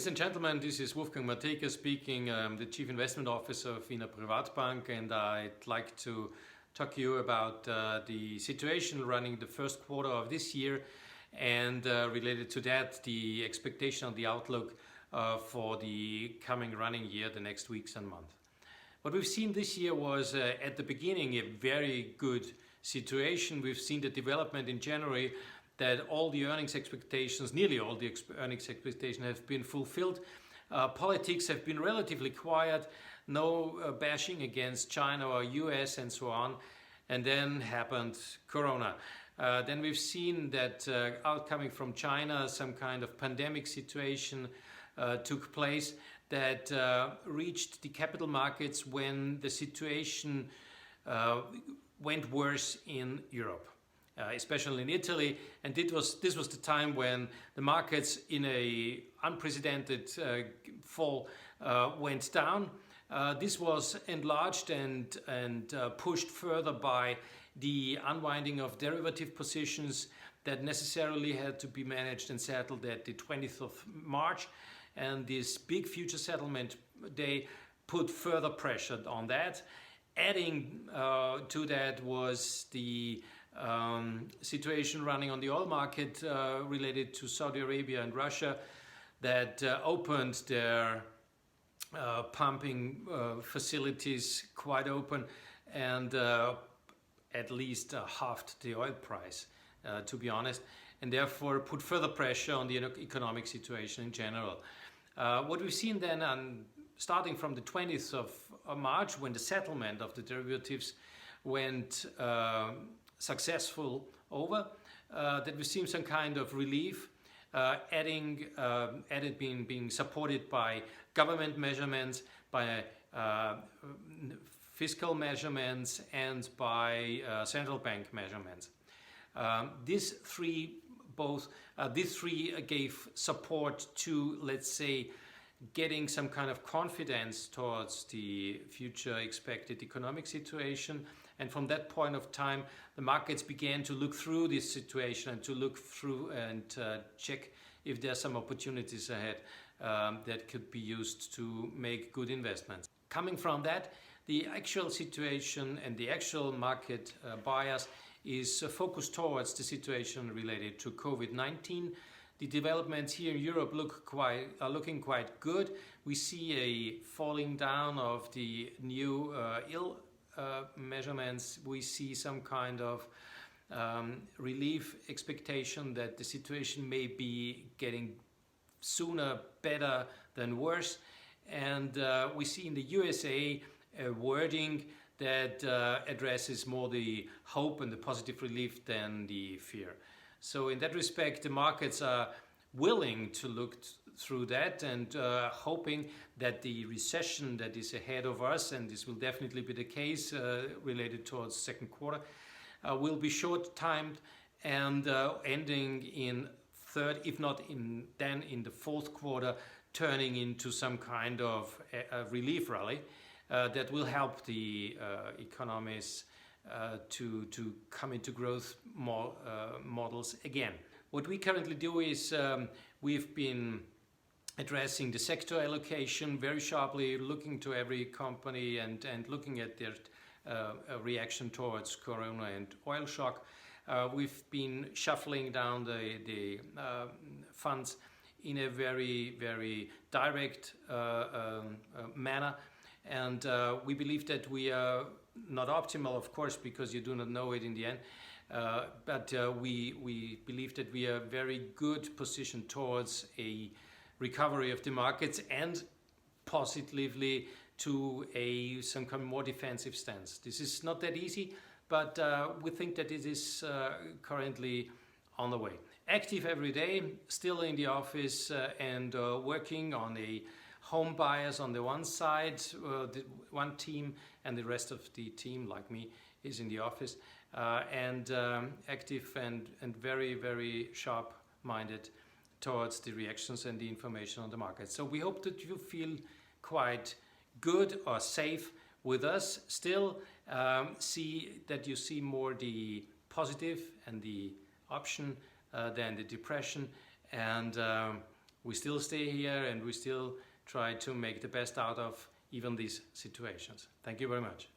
Ladies and gentlemen, this is Wolfgang Matejka speaking. I'm the Chief Investment Officer of Wiener Privatbank, and I'd like to talk to you about the situation running the first quarter of this year, and related to that, the expectation on the outlook for the coming running year, the next weeks and months. What we've seen this year was at the beginning a very good situation. We've seen the development in January that all the earnings expectations, nearly all the earnings expectations have been fulfilled. Politics have been relatively quiet, no bashing against China or US and so on. And then happened Corona. Then we've seen that outcoming from China, some kind of pandemic situation took place that reached the capital markets when the situation went worse in Europe. Especially in Italy, and this was the time when the markets in a unprecedented fall went down. This was enlarged and pushed further by the unwinding of derivative positions that necessarily had to be managed and settled at the 20th of March. And this big future settlement day put further pressure on that. Adding to that was the situation running on the oil market related to Saudi Arabia and Russia that opened their pumping facilities quite open and at least halved the oil price, to be honest, and therefore put further pressure on the economic situation in general. What we've seen then, starting from the 20th of March, when the settlement of the derivatives went successful over, that we've seen some kind of relief, added being supported by government measurements, by fiscal measurements, and by central bank measurements. These three gave support to, let's say, getting some kind of confidence towards the future expected economic situation. And from that point of time, the markets began to look through this situation and to look through and check if there are some opportunities ahead that could be used to make good investments. Coming from that, the actual situation and the actual market bias is focused towards the situation related to COVID-19. The developments here in Europe are looking quite good. We see a falling down of the new measurements. We see some kind of relief expectation that the situation may be getting sooner better than worse. And we see in the USA a wording that addresses more the hope and the positive relief than the fear. So in that respect, the markets are willing to look through that and hoping that the recession that is ahead of us, and this will definitely be the case related towards second quarter, will be short-timed and ending in third, if not then in the fourth quarter, turning into some kind of a relief rally that will help the economies to come into growth models again. What we currently do is we've been addressing the sector allocation very sharply, looking to every company and looking at their reaction towards Corona and oil shock. We've been shuffling down the funds in a very, very direct manner. And we believe that we are not optimal, of course, because you do not know it in the end. But we believe that we are very good positioned towards a recovery of the markets and positively to some kind of more defensive stance. This is not that easy, but we think that it is currently on the way. Active every day, still in the office and working on a home bias on the one side, one team, and the rest of the team, like me, is in the office, and active and very, very sharp-minded towards the reactions and the information on the market. So we hope that you feel quite good or safe with us. Still see that you see more the positive and the option than the depression, and we still stay here and we still try to make the best out of even these situations. Thank you very much.